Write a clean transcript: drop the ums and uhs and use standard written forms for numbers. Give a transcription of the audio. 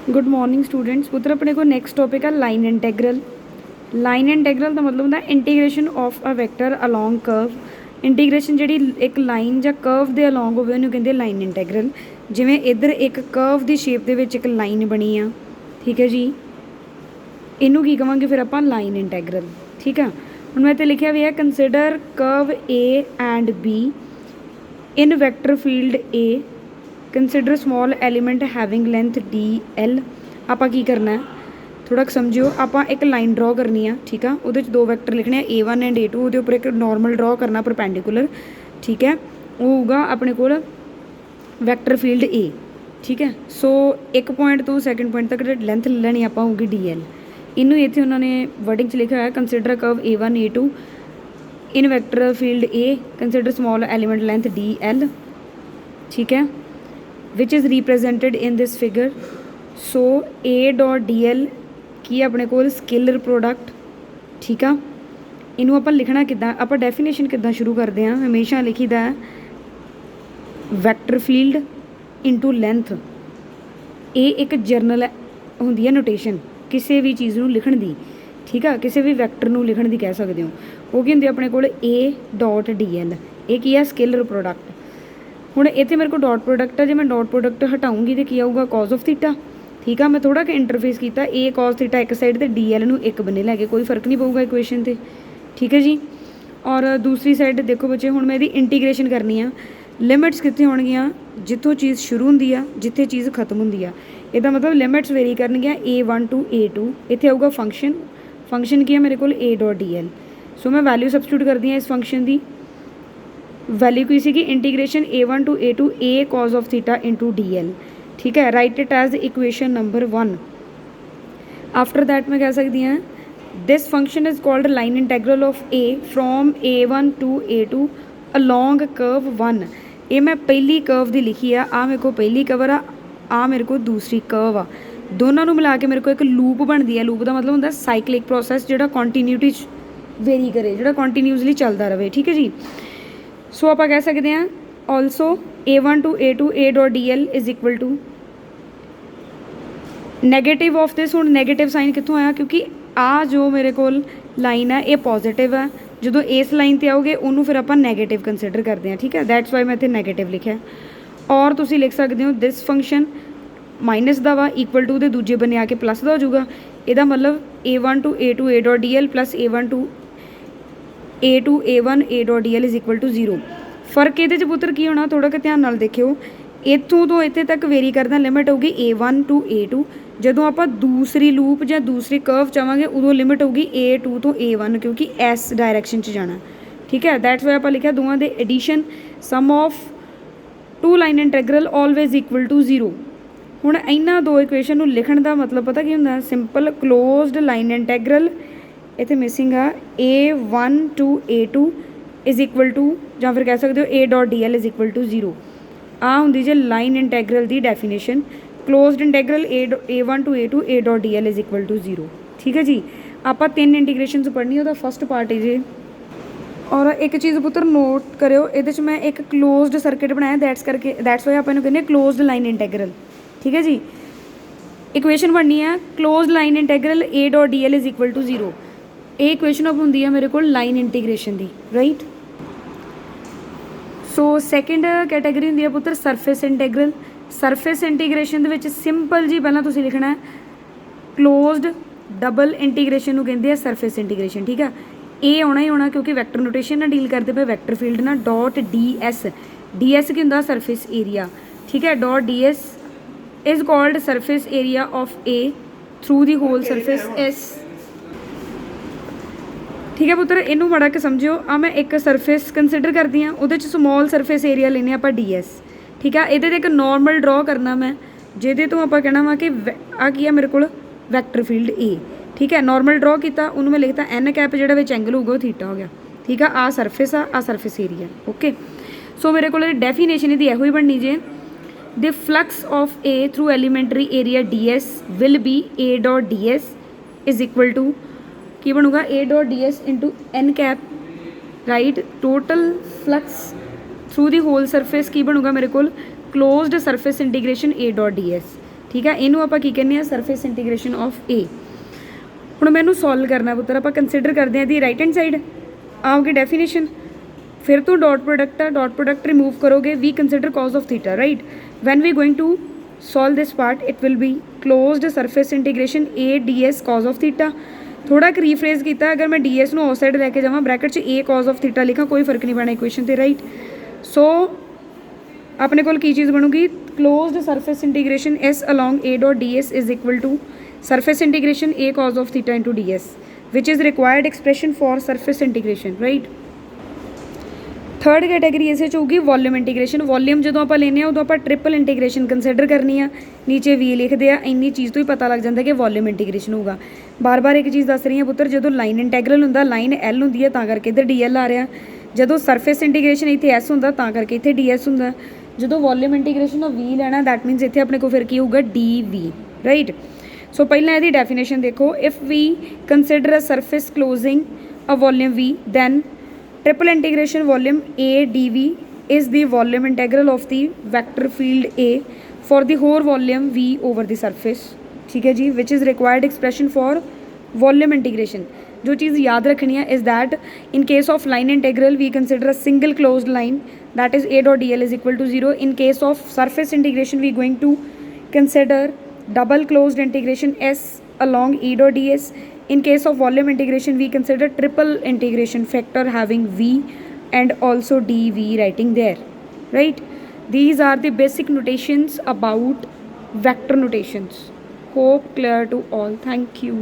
Good morning students. पुत्र अपने को नैक्सट टॉपिक है लाइन इंटैग्रल। लाइन इंटैग्रल का मतलब होंगे integration of a vector along curve. Integration जी एक लाइन या कर्व के अलॉन्ग हो कहते लाइन इंटैग्रल। जिमें इधर एक कर्व की शेप के एक लाइन बनी आ, ठीक है जी, इनू की कहेंगे फिर आप लाइन इंटैग्रल। ठीक है, हम मैं इतने लिखा भी है consider curve A and be in vector field a consider small element having length D L. आप की करना है थोड़ा समझियो, आप एक लाइन ड्रॉ करनी है। ठीक है, वो दो वैक्टर लिखने A1 एंड A2, वो उपर एक नॉर्मल ड्रॉ करना परपेंडिकुलर। ठीक है, वो होगा अपने को वैक्टर फील्ड ए। ठीक है, सो एक पॉइंट तो सैकेंड पॉइंट तक लेंथ ले लेनी आप होगी DL। इनू इतने उन्होंने वर्डिंग च लिखा है consider curve A1 A2 in vector field a consider small element length DL। ठीक है, which is represented in this figure. So A dot DL की अपने को स्केलर प्रोडक्ट। ठीक है, इनू आप लिखना कि आप डेफिनेशन किदा शुरू करते हैं, हमेशा लिखीदा है वैक्टर फील्ड इंटू लेंथ। ये एक जरनल होंगी है नोटेशन किसी भी चीज़ को लिखण की। ठीक है, किसी भी वैक्टर को लिखण की कह सकते हो। वो की होंगी अपने को A डॉट DL, ये की है स्केलर प्रोडक्ट। हुण इत्थे मेरे को डॉट प्रोडक्ट है, जो मैं डॉट प्रोडक्ट हटाऊँगी तो की आऊगा कॉज ऑफ थीटा। ठीक है, मैं थोड़ा कि इंटरफेस किया A कॉज थीटा एक साइड तो DL नू एक बने लैके कोई फर्क नहीं पऊगा इक्वेशन से। ठीक है जी, और दूसरी साइड देखो बच्चे, हुण मैं इसकी इंटीग्रेशन करनी है। लिमिट्स कितने होणगियां जितों चीज़ शुरू होंगी है जिथे चीज़ खत्म होंगी है। इसका मतलब limits very करनगियां A1 to A2। इत्थे आऊगा फंक्शन, फंक्शन की है मेरे को A डॉट DL। सो मैं वैल्यू सबस्टिट्यूट करती हाँ इस फंक्शन की। वैल्यू की सी integration A1 to A2 A cos of theta into DL। ठीक है, write it as equation number 1। After that मैं कह सकती हाँ this function is called line integral of A from A1 to A2 along curve 1। ये मैं पहली curve की लिखी आ मेरे को पहली कवर आ मेरे को दूसरी कर्व आ, दोनों को मिला के मेरे को एक लूप बनती है। लूप का मतलब होंगे साइकलिक प्रोसैस जो कॉन्टीन्यूटी वेरी करे, जो कॉन्टीन्यूसली चलता रहे। ठीक है जी, सो आप कह सकते हैं also A1 to A2 A dot DL is equal to negative of this. हुण नैगेटिव साइन कितों आया, क्योंकि आ जो मेरे को लाइन है ये पॉजिटिव है, जो इस लाइन पर आओगे उन्होंने फिर आप नैगेटिव कंसिडर करते हैं। ठीक है, दैट्स वाई मैं इतने नैगेटिव लिखा। और तुम लिख सकते हो दिस फंक्शन माइनस का वा इक्वल टू दूजे बने आके प्लस का हो जाऊगा। यदा मतलब A1 to A2 A dot DL plus A1 to A2 A1 A dot DL is equal to 0। फर्क ये पुत्र की होना थोड़ा कि ध्यान नाल देखियो, इतों तो इतने तक वेरी करना लिमिट होगी A1 टू A2। जो आप दूसरी लूप या दूसरी कर्व चाहेंगे उदों लिमिट होगी A2 तो A1, क्योंकि इस डायरैक्शन जाना। ठीक है, दैट्स वाई आप लिखा दोवां दे addition sum of two line integral always equal to 0। हुण इन्हां दो इक्वेशन को लिखण का मतलब पता की होंदा, सिंपल क्लोज्ड लाइन इंटैग्रल इतने मिसिंग आ A1 to A2 is equal to, या फिर कह सकते हो A dot DL is equal to 0। आ होंगी जो लाइन इंटैग्रल की definition, closed integral A1 to A2 A dot DL is equal to 0। ठीक है जी, आप 3 इंटीग्रेशन पढ़नी है, फस्ट पार्ट है जी। और एक चीज़ पुत्र नोट करो, ये मैं एक क्लोज्ड सर्किट बनाया, दैट्स वाई आप कहते क्लोज्ड लाइन इंटैग्रल। ठीक है जी, इक्वेशन बननी है closed line integral A dot DL is equal to 0। ये इक्वेशन अब होंगी है मेरे को लाइन इंटीग्रेशन की, राइट। सो सैकेंड कैटेगरी होंगी है पुत्र सरफेस इंटैग्रल। सरफेस इंटीग्रेशन के सिंपल जी पहला तुम लिखना है क्लोज्ड डबल इंटीग्रेशन को कहते हैं सरफेस इंटीग्रेशन। ठीक है, ये आना ही होना क्योंकि वैक्टर नोटेशन ना डील करते पे वैक्टर फील्ड ना डॉट DS। DS की होंगे सरफेस एरिया। ठीक है, dot DS is called surface area of A through the whole surface S। ठीक है पुत्र, इनू बड़ा के समझियो, आ मैं एक सरफेस कंसिडर करती हाँ, वो समॉल सरफेस एरिया लेने आप DS। ठीक है, ये एक नॉर्मल ड्रॉ करना मैं, जिदे तो आप कहना वा कि आ की है मेरे को वैक्टर फील्ड A। ठीक है, नॉर्मल ड्रॉ किया, उन्होंने मैं लिखता N कैप जो एंगल होगा थीटा हो गया। ठीक है, आ सरफेस एरिया। ओके, सो मेरे को डेफिनेशन यदि यही बननी जे the flux of A through elementary area DS will be A dot DS is equal to की बनूगा A dot DS into N cap, right. Total flux through the whole surface की बनूगा मेरे को closed surface integration A dot DS। ठीक है, इनू आप की कहने सरफेस इंटीग्रेशन ऑफ ए। हुण मैनू सॉल्व करना पुत्तर, आप कंसिडर करते हैं दी राइट हैंड साइड आओगे डेफिनेशन, फिर तो डॉट प्रोडक्ट है, डॉट प्रोडक्ट रिमूव करोगे, we consider cos of theta, right. When we going to solve this part it will be closed surface integration A D S cos of theta. थोड़ा एक rephrase किया, अगर मैं D S out side लैके जावां bracket च ए cause of theta लिखा, कोई फर्क नहीं पैना इक्वेशन से, राइट। सो अपने कोल की चीज़ बनूगी, closed surface integration S along A dot D S is equal to surface integration a cos of theta into ds, which is required expression for surface integration, right। Third category इस होगी volume integration. Volume जो आप लेने उदों आप triple integration consider करनी है, नीचे वी लिखते हैं, इन्नी चीज़ तो ही पता लग जाता है कि वॉल्यूम इंटीग्रेशन होगा। बार बार एक चीज़ दस रही है पुत्र, जो लाइन इंटैगरल होंगे लाइन एल होंगी है करके इधर डी एल आ रहा, जो सरफेस इंटीग्रेशन इतने एस होंगे करके इतने डी एस होंगे, जो वॉल्यूम इंटीग्रेशन वी लैना दैट मीनस इतने अपने को फिर की होगा डी वी, राइट। सो पहला यदि डेफिनेशन देखो, if we consider a surface closing a volume V then triple integration volume A D V is the volume integral of the vector field A for the whole volume V over the surface, ठीक है जी, which is required expression for volume integration. जो चीज़ याद रखनी है is that in case of line integral we consider a single closed line that is A dot D L is equal to 0। In case of surface integration we going to consider double closed integration s along e dot ds. In case of volume integration we consider triple integration factor having v and also dv writing there, right। These are the basic notations about vector notations. Hope clear to all. Thank you.